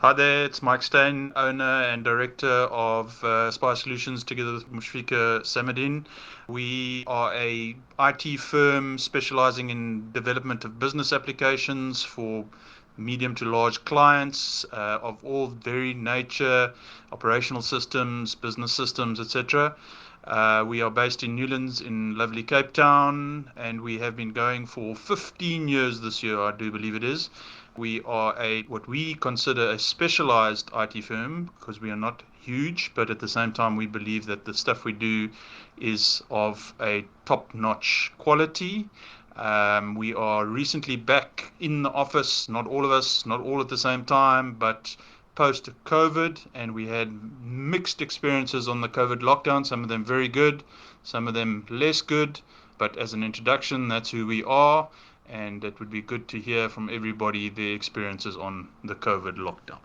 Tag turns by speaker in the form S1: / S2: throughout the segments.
S1: Hi there, it's Mike Stein, owner and director of Spy Solutions together with Mushfika Samadin. We are a IT firm specializing in development of business applications for medium to large clients of all very nature, operational systems, business systems, etc. We are based in Newlands in lovely Cape Town, and we have been going for 15 years this year, I do believe it is. We are a what we consider a specialized IT firm because we are not huge, but at the same time we believe that the stuff we do is of a top-notch quality. We are recently back in the office, not all of us, not all at the same time, but post COVID, and we had mixed experiences on the COVID lockdown, some of them very good, some of them less good. But as an introduction, that's who we are, and it would be good to hear from everybody their experiences on the COVID lockdown.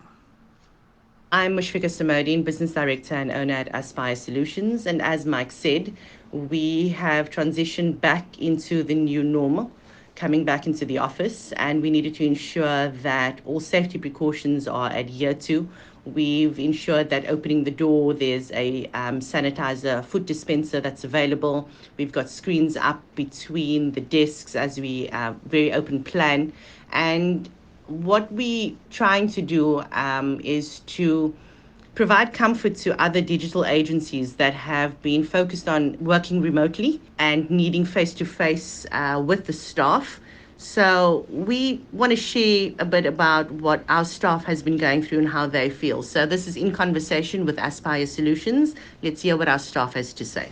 S2: I'm Mushfika Samodin, Business Director and owner at Aspire Solutions. And as Mike said, we have transitioned back into the new normal, coming back into the office, and we needed to ensure that all safety precautions are adhered to. We've ensured that opening the door, there's a sanitizer foot dispenser that's available. We've got screens up between the desks as we very open plan. And what we trying to do is to provide comfort to other digital agencies that have been focused on working remotely and needing face to face with the staff. So we want to share a bit about what our staff has been going through and how they feel. So this is in conversation with Aspire Solutions. Let's hear what our staff has to say.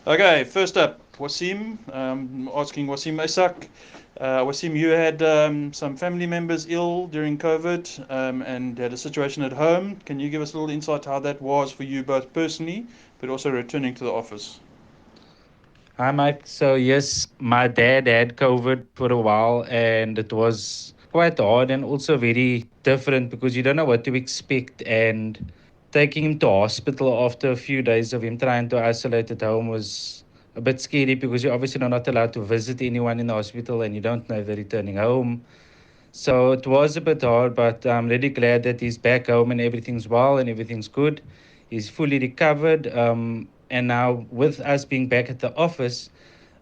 S1: Okay, first up, Wasim, asking Wasim Isak. Wasim, you had some family members ill during COVID and had a situation at home. Can you give us a little insight how that was for you both personally, but also returning to the office?
S3: Hi, Mike. So, yes, my dad had COVID for a while, and it was quite hard and also very different because you don't know what to expect. And taking him to hospital after a few days of him trying to isolate at home was a bit scary because you're obviously not allowed to visit anyone in the hospital and you don't know if they're returning home. So, it was a bit hard, but I'm really glad that he's back home and everything's well and everything's good. He's fully recovered. And now, with us being back at the office,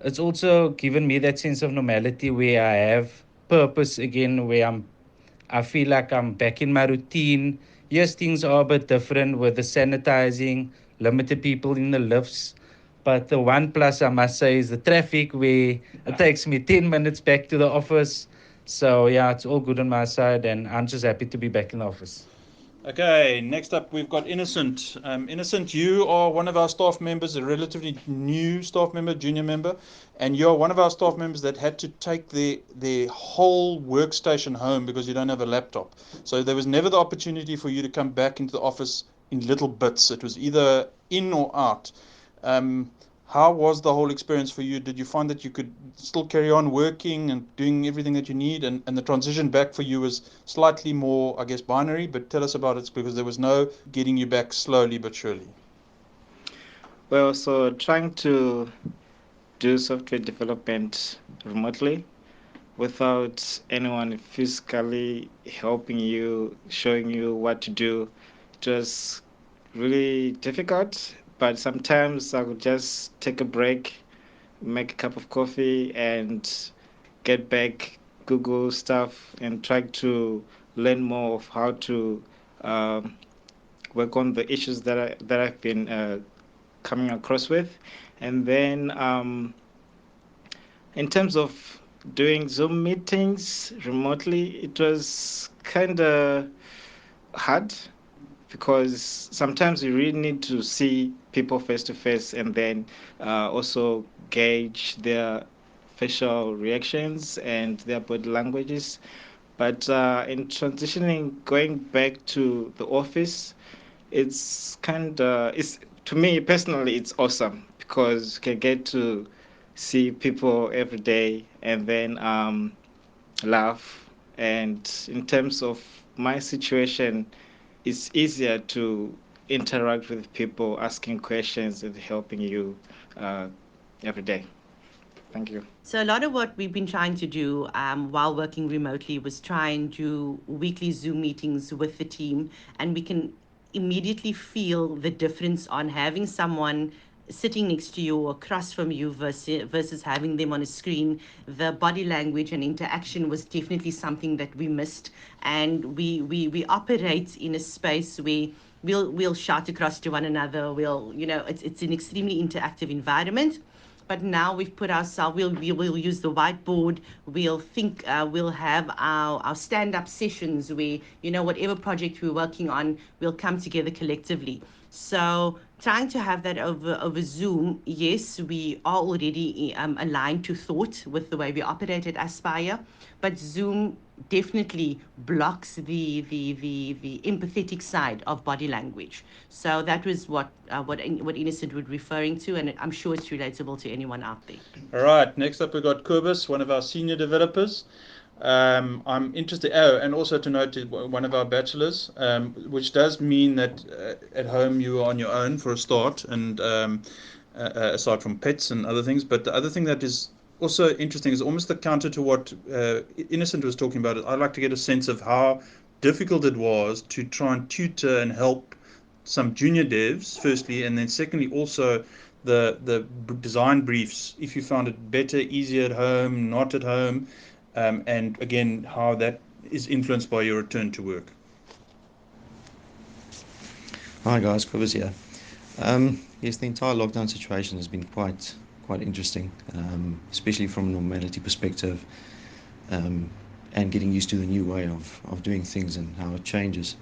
S3: it's also given me that sense of normality where I have purpose again, where I feel like I'm back in my routine. Yes, things are a bit different with the sanitizing, limited people in the lifts. But the one plus I must say is the traffic where it takes me 10 minutes back to the office. So yeah, it's all good on my side and I'm just happy to be back in the office.
S1: Okay, next up we've got Innocent. Innocent, you are one of our staff members, a relatively new staff member, junior member, and you're one of our staff members that had to take their whole workstation home because you don't have a laptop. So there was never the opportunity for you to come back into the office in little bits. It was either in or out. Um, how was the whole experience for you? Did you find that you could still carry on working and doing everything that you need, and the transition back for you was slightly more, I guess, binary, but tell us about it because there was no getting you back slowly but surely.
S4: Well, so trying to do software development remotely without anyone physically helping you, showing you what to do, it was really difficult. But sometimes I would just take a break, make a cup of coffee, and get back, Google stuff, and try to learn more of how to um, work on the issues that I've been coming across with. And then in terms of doing Zoom meetings remotely, it was kind of hard because sometimes you really need to see people face to face and then also gauge their facial reactions and their body languages. But in transitioning, going back to the office, it's to me personally it's awesome because you can get to see people every day and then laugh. And in terms of my situation, it's easier to interact with people, asking questions and helping you uh, every day. Thank you.
S2: So a lot of what we've been trying to do while working remotely was try and do weekly Zoom meetings with the team, and we can immediately feel the difference on having someone sitting next to you or across from you versus having them on a screen. The body language and interaction was definitely something that we missed, and we operate in a space where we'll shout across to one another. It's an extremely interactive environment. But now we've put ourselves, we'll use the whiteboard, we'll have our stand-up sessions where, whatever project we're working on, we'll come together collectively. So trying to have that over Zoom, yes, we are already aligned to thought with the way we operate at Aspire, but Zoom definitely blocks the empathetic side of body language. So that was what Innocent was referring to, and I'm sure it's relatable to anyone out there.
S1: All right, next up we've got Kobus, one of our senior developers. I'm interested, and also to note, one of our bachelors, which does mean that at home you are on your own for a start, and aside from pets and other things. But the other thing that is also interesting is almost the counter to what Innocent was talking about. I'd like to get a sense of how difficult it was to try and tutor and help some junior devs, firstly, and then secondly also the design briefs, if you found it better, easier at home, not at home, and again, how that is influenced by your return to work.
S5: Hi guys, Kobus here. Yes, the entire lockdown situation has been quite interesting, especially from a normality perspective, and getting used to the new way of doing things and how it changes.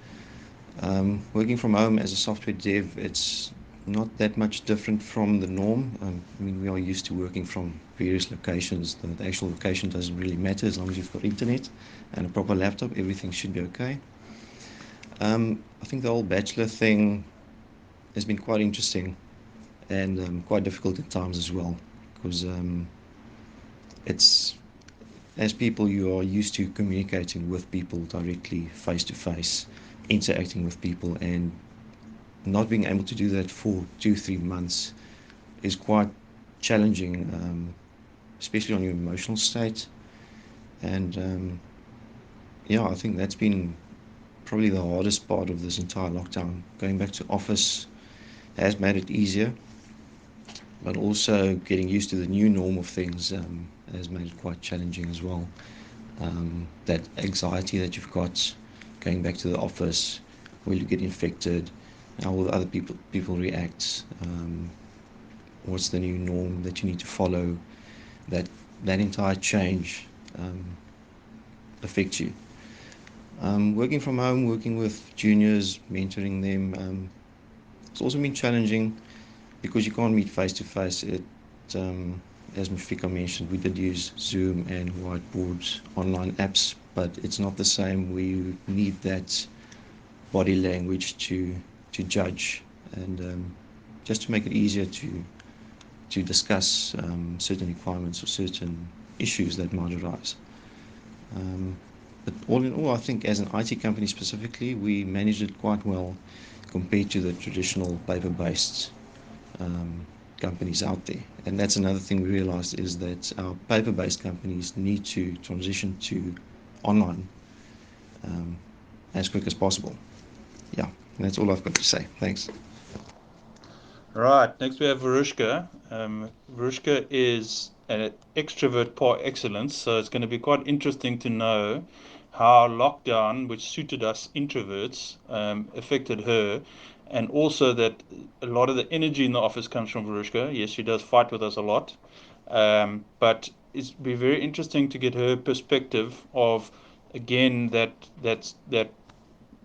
S5: Working from home as a software dev, it's not that much different from the norm. We are used to working from various locations. The actual location doesn't really matter as long as you've got internet and a proper laptop, everything should be okay. I think the whole bachelor thing has been quite interesting and quite difficult at times as well, because it's, as people, you are used to communicating with people directly, face to face, interacting with people, and not being able to do that for 2-3 months is quite challenging, especially on your emotional state. And I think that's been probably the hardest part of this entire lockdown. Going back to office has made it easier, but also getting used to the new norm of things has made it quite challenging as well. That anxiety that you've got going back to the office, will you get infected? How will other people react? What's the new norm that you need to follow? That entire change affects you. Working from home, working with juniors, mentoring them, it's also been challenging because you can't meet face to face. As Mushfiqah mentioned, we did use Zoom and whiteboards, online apps, but it's not the same. We need that body language to judge and just to make it easier to discuss certain requirements or certain issues that might arise. But all in all, I think as an IT company specifically, we managed it quite well compared to the traditional paper-based companies out there. And that's another thing we realized, is that our paper-based companies need to transition to online as quick as possible. Yeah, that's all I've got to say. Thanks.
S1: Right, next we have Varushka. Varushka is an extrovert par excellence, so it's going to be quite interesting to know how lockdown, which suited us introverts, affected her, and also that a lot of the energy in the office comes from Varushka. Yes, she does fight with us a lot, but it's be very interesting to get her perspective of, again, that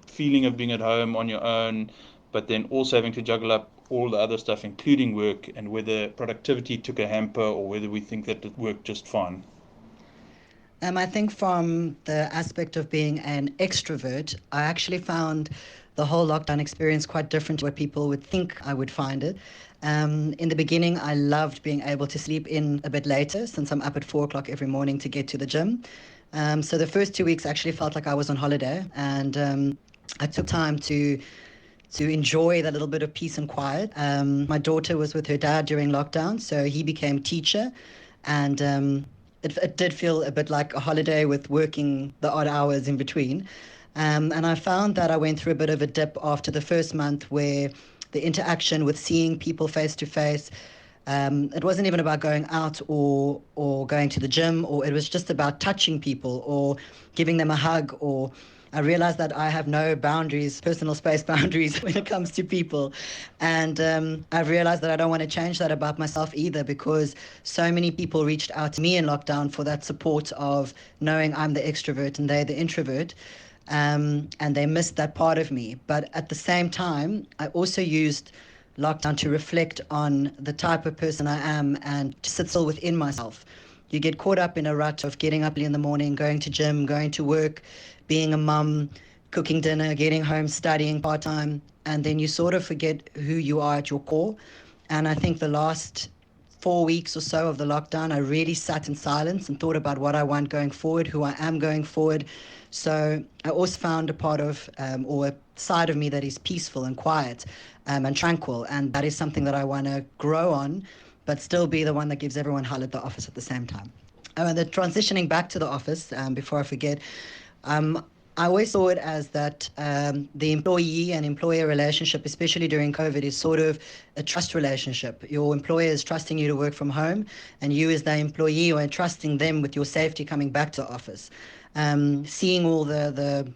S1: feeling of being at home on your own, but then also having to juggle up all the other stuff, including work, and whether productivity took a hamper or whether we think that it worked just fine.
S6: I think from the aspect of being an extrovert, I actually found the whole lockdown experience quite different to what people would think I would find it. In the beginning, I loved being able to sleep in a bit later, since I'm up at 4 o'clock every morning to get to the gym. So the first 2 weeks actually felt like I was on holiday, and I took time to enjoy that little bit of peace and quiet. My daughter was with her dad during lockdown, so he became teacher. And it did feel a bit like a holiday with working the odd hours in between. And I found that I went through a bit of a dip after the first month where the interaction with seeing people face to face, it wasn't even about going out or going to the gym, or it was just about touching people or giving them a hug. Or I realized that I have no boundaries, personal space boundaries, when it comes to people. And I've realized that I don't want to change that about myself either, because so many people reached out to me in lockdown for that support of knowing I'm the extrovert and they're the introvert. And they missed that part of me. But at the same time, I also used lockdown to reflect on the type of person I am and to sit still within myself. You get caught up in a rut of getting up early in the morning, going to gym, going to work, being a mum, cooking dinner, getting home, studying part-time, and then you sort of forget who you are at your core. And I think the last 4 weeks or so of the lockdown, I really sat in silence and thought about what I want going forward, who I am going forward. So I also found a part of, or a side of me that is peaceful and quiet and tranquil. And that is something that I want to grow on, but still be the one that gives everyone hell at the office at the same time. And the transitioning back to the office, before I forget, I always saw it as that the employee and employer relationship, especially during COVID, is sort of a trust relationship. Your employer is trusting you to work from home, and you as the employee are entrusting them with your safety coming back to office. Seeing all the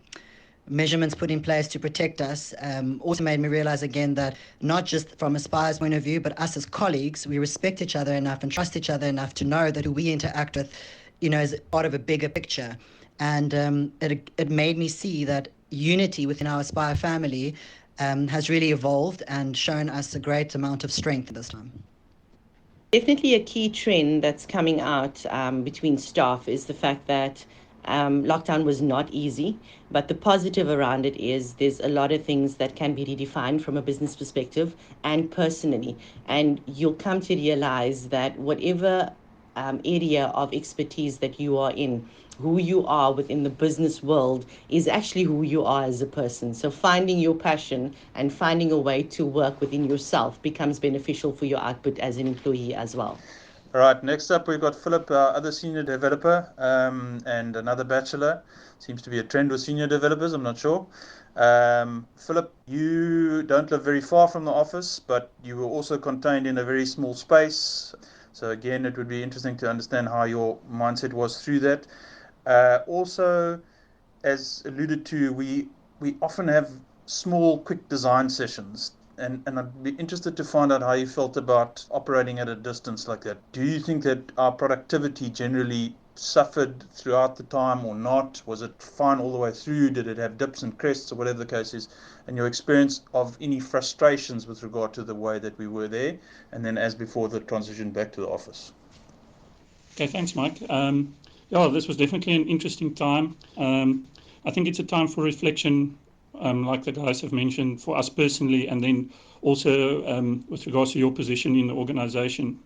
S6: measurements put in place to protect us also made me realize again that not just from Aspire's point of view, but us as colleagues, we respect each other enough and trust each other enough to know that who we interact with, is part of a bigger picture. And it made me see that unity within our Aspire family has really evolved and shown us a great amount of strength this time.
S2: Definitely a key trend that's coming out between staff is the fact that lockdown was not easy, but the positive around it is there's a lot of things that can be redefined from a business perspective and personally. And you'll come to realize that whatever area of expertise that you are in, who you are within the business world is actually who you are as a person. So finding your passion and finding a way to work within yourself becomes beneficial for your output as an employee as well.
S1: All right, next up we've got Philip, our other senior developer, and another bachelor. Seems to be a trend with senior developers, I'm not sure. Philip, you don't live very far from the office, but you were also contained in a very small space. So again, it would be interesting to understand how your mindset was through that. Also, as alluded to, we often have small, quick design sessions. And I'd be interested to find out how you felt about operating at a distance like that. Do you think that our productivity generally suffered throughout the time or not? Was it fine all the way through? Did it have dips and crests or whatever the case is? And your experience of any frustrations with regard to the way that we were there, and then as before the transition back to the office?
S7: Okay, thanks, Mike. This was definitely an interesting time. I think it's a time for reflection, like the guys have mentioned, for us personally, and then also with regards to your position in the organization.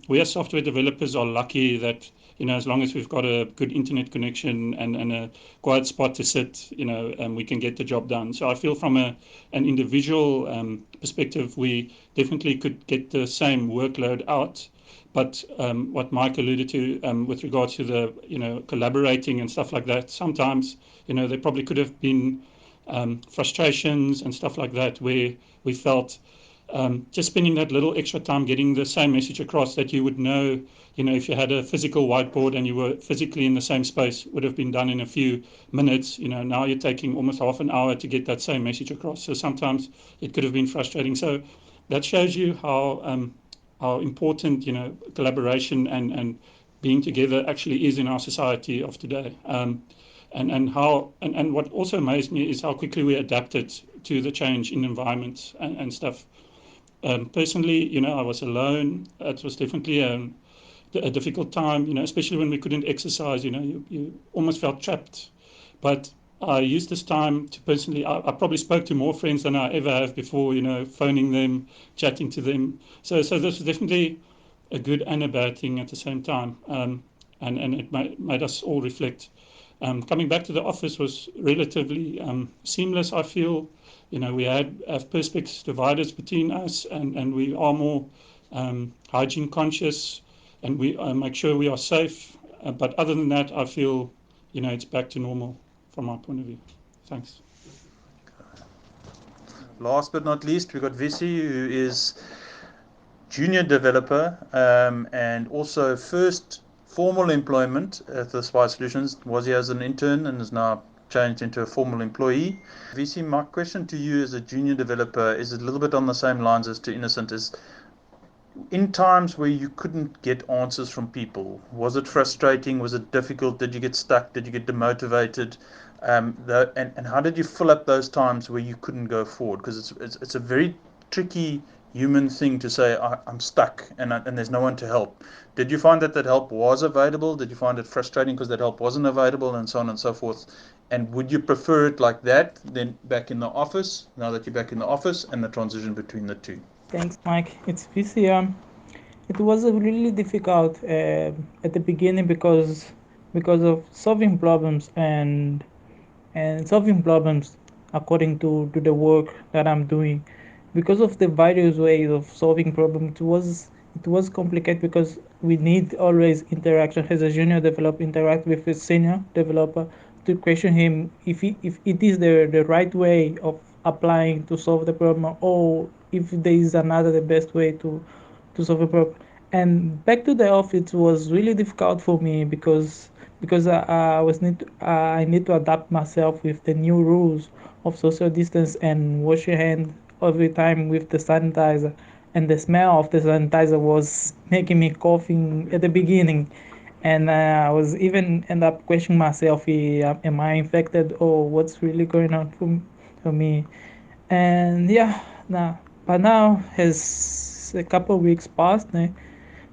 S7: We as software developers are lucky that, as long as we've got a good internet connection and a quiet spot to sit, we can get the job done. So I feel from an individual perspective, we definitely could get the same workload out. But what Mike alluded to with regards to the, collaborating and stuff like that, sometimes, there probably could have been frustrations and stuff like that where we felt just spending that little extra time getting the same message across that you would know, if you had a physical whiteboard and you were physically in the same space, would have been done in a few minutes. Now you're taking almost half an hour to get that same message across. So sometimes it could have been frustrating. So that shows you how important, collaboration and being together actually is in our society of today. And what also amazed me is how quickly we adapted to the change in environments and stuff. Personally, I was alone. It was definitely a difficult time, especially when we couldn't exercise. You almost felt trapped. But I used this time to personally, I probably spoke to more friends than I ever have before, phoning them, chatting to them. So this was definitely a good and a bad thing at the same time. And it made us all reflect. Coming back to the office was relatively seamless, I feel. We have perspex dividers between us, and we are more hygiene conscious. and we make sure we are safe. But other than that, I feel, it's back to normal from my point of view. Thanks.
S1: Last but not least, we've got Visi, who is junior developer and also first formal employment at the Spire Solutions was he as an intern and is now changed into a formal employee. VC, my question to you as a junior developer is a little bit on the same lines as to Innocent. Is in times where you couldn't get answers from people, was it frustrating? Was it difficult? Did you get stuck? Did you get demotivated? And how did you fill up those times where you couldn't go forward? Because it's a very tricky human thing to say, I'm stuck and there's no one to help. Did you find that help was available? Did you find it frustrating because that help wasn't available, and so on and so forth? And would you prefer it like that than back in the office, now that you're back in the office, and the transition between the two?
S8: Thanks, Mike. It's VC. It was really difficult at the beginning because of solving problems and solving problems according to the work that I'm doing. Because of the various ways of solving problems, it was complicated because we need always interaction as a junior developer, interact with a senior developer to question him if it is the right way of applying to solve the problem, or if there is the best way to solve a problem. And back to the office was really difficult for me because I need to adapt myself with the new rules of social distance and wash your hands every time with the sanitizer, and the smell of the sanitizer was making me coughing at the beginning, and I was even end up questioning myself, am I infected or what's really going on for me? And yeah, but now has a couple of weeks passed,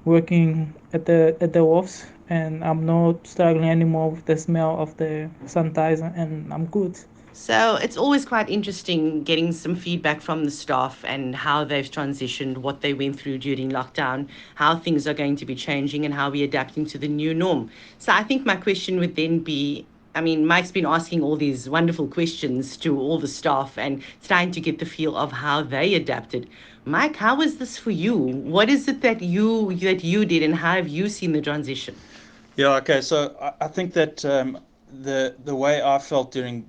S8: working at the office, and I'm not struggling anymore with the smell of the sanitizer, and I'm good.
S2: So it's always quite interesting getting some feedback from the staff and how they've transitioned, what they went through during lockdown, how things are going to be changing, and how we're adapting to the new norm. So I think my question would then be, Mike's been asking all these wonderful questions to all the staff and trying to get the feel of how they adapted. Mike, how was this for you? What is it that you did, and how have you seen the transition?
S1: Yeah, okay. So I think that the way I felt during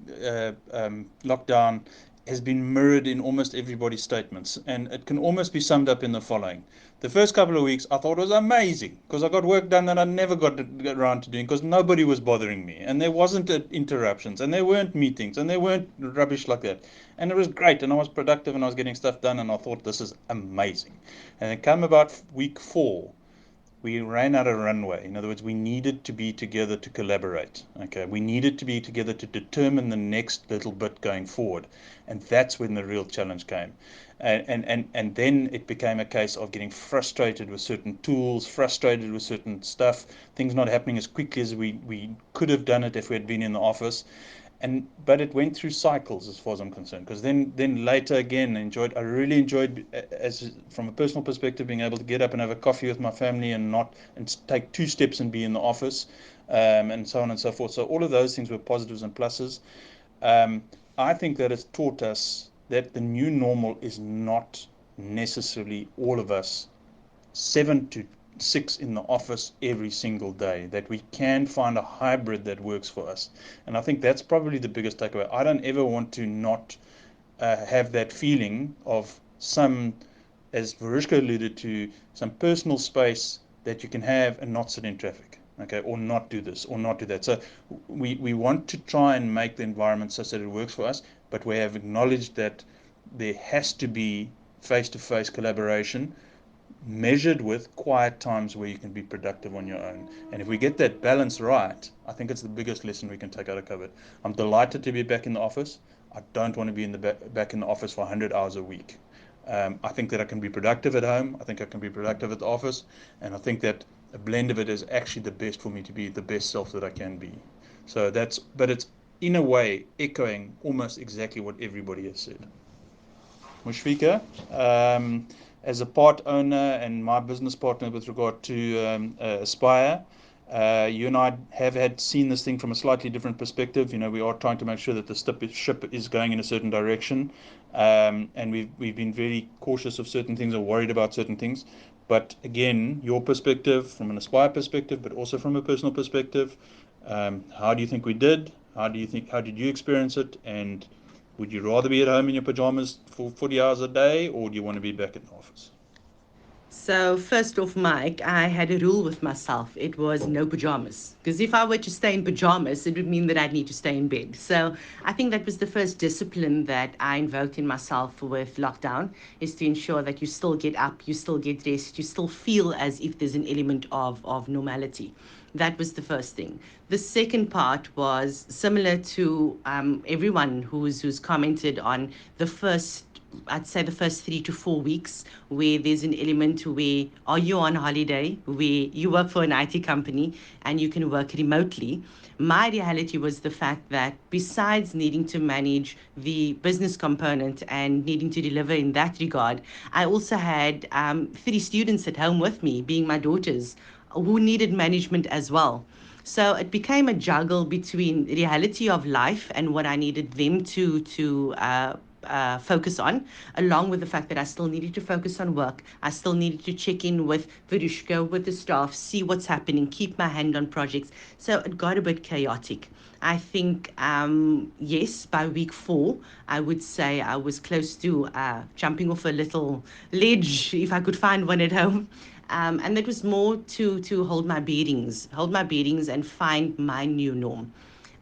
S1: lockdown has been mirrored in almost everybody's statements, and it can almost be summed up in the following. The first couple of weeks I thought was amazing because I got work done that I never got around to doing because nobody was bothering me, and there wasn't interruptions, and there weren't meetings, and there weren't rubbish like that. And it was great, and I was productive, and I was getting stuff done, and I thought this is amazing. And it came about week 4. We ran out of runway. In other words, we needed to be together to collaborate. Okay, we needed to be together to determine the next little bit going forward, and that's when the real challenge came. And then it became a case of getting frustrated with certain tools, frustrated with certain stuff, things not happening as quickly as we could have done it if we had been in the office. But it went through cycles as far as I'm concerned, because then later again I really enjoyed, as from a personal perspective, being able to get up and have a coffee with my family and take 2 steps and be in the office, and so on and so forth. So all of those things were positives and pluses. I think that it's taught us that the new normal is not necessarily all of us 7 to 6 in the office every single day, that we can find a hybrid that works for us. And I think that's probably the biggest takeaway. I don't ever want to not have that feeling of some, as Verushka alluded to, some personal space that you can have and not sit in traffic, okay, or not do this or not do that. So we want to try and make the environment such that it works for us, but we have acknowledged that there has to be face-to-face collaboration measured with quiet times where you can be productive on your own. And if we get that balance right, I think it's the biggest lesson we can take out of COVID. I'm delighted to be back in the office. I don't want to be back in the office for 100 hours a week. I think that I can be productive at home. I think I can be productive at the office. And I think that a blend of it is actually the best for me to be the best self that I can be. So but it's in a way echoing almost exactly what everybody has said. Mushfiqah, as a part owner and my business partner with regard to Aspire, you and I have seen this thing from a slightly different perspective. We are trying to make sure that the ship is going in a certain direction, and we've been very cautious of certain things or worried about certain things. But again, your perspective from an Aspire perspective, but also from a personal perspective, how do you think we did? How did you experience it? And would you rather be at home in your pajamas for 40 hours a day, or do you want to be back in the office?
S2: So first off, Mike, I had a rule with myself. It was no pajamas. Because if I were to stay in pajamas, it would mean that I'd need to stay in bed. So I think that was the first discipline that I invoked in myself with lockdown, is to ensure that you still get up, you still get dressed, you still feel as if there's an element of normality. That was the first thing. The second part was similar to everyone who's commented on I'd say the first 3 to 4 weeks, where there's an element where are you on holiday, where you work for an IT company and you can work remotely. My reality was the fact that besides needing to manage the business component and needing to deliver in that regard, I also had 3 students at home with me, being my daughters, who needed management as well. So it became a juggle between the reality of life and what I needed them to focus on, along with the fact that I still needed to focus on work. I still needed to check in with Verushka, with the staff, see what's happening, keep my hand on projects. So it got a bit chaotic. I think, yes, by week 4, I would say I was close to jumping off a little ledge, if I could find one at home. And that was more to hold my bearings and find my new norm.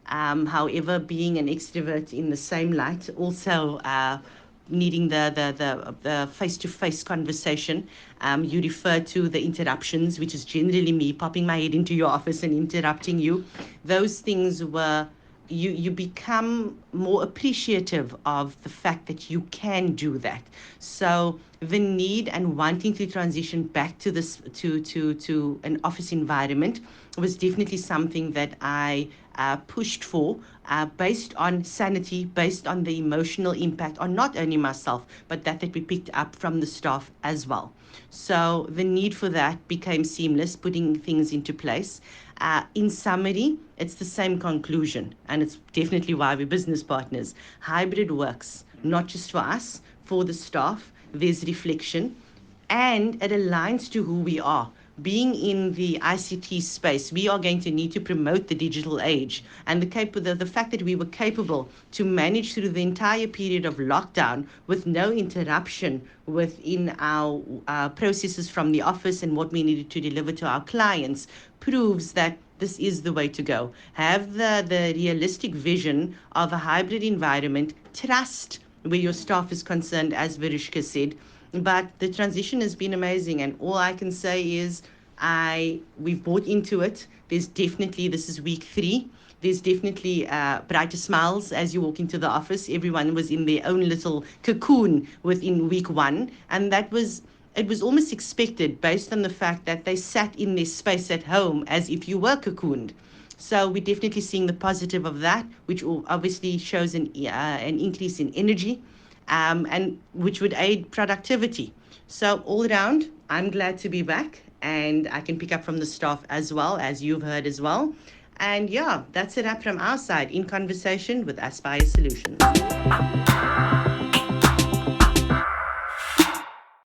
S2: However, being an extrovert in the same light, also needing the face-to-face conversation, you refer to the interruptions, which is generally me popping my head into your office and interrupting you. Those things were, you become more appreciative of the fact that you can do that. So the need and wanting to transition back to this to an office environment was definitely something that I pushed for, based on sanity, based on the emotional impact on not only myself, but that we picked up from the staff as well. So the need for that became seamless, putting things into place. In summary, it's the same conclusion, and it's definitely why we're business partners. Hybrid works, not just for us, for the staff. There's reflection, and it aligns to who we are. Being in the ICT space, we are going to need to promote the digital age, and the fact that we were capable to manage through the entire period of lockdown with no interruption within our processes from the office and what we needed to deliver to our clients proves that this is the way to go. Have the realistic vision of a hybrid environment, trust where your staff is concerned, as Verushka said. But the transition has been amazing, and all I can say is we've bought into it. This is week 3. There's definitely brighter smiles as you walk into the office. Everyone was in their own little cocoon within week 1, and it was almost expected based on the fact that they sat in their space at home as if you were cocooned. So we're definitely seeing the positive of that, which obviously shows an increase in energy, and which would aid productivity. So all around, I'm glad to be back, and I can pick up from the staff as well, as you've heard as well. And yeah, that's it up from our side in conversation with Aspire Solutions.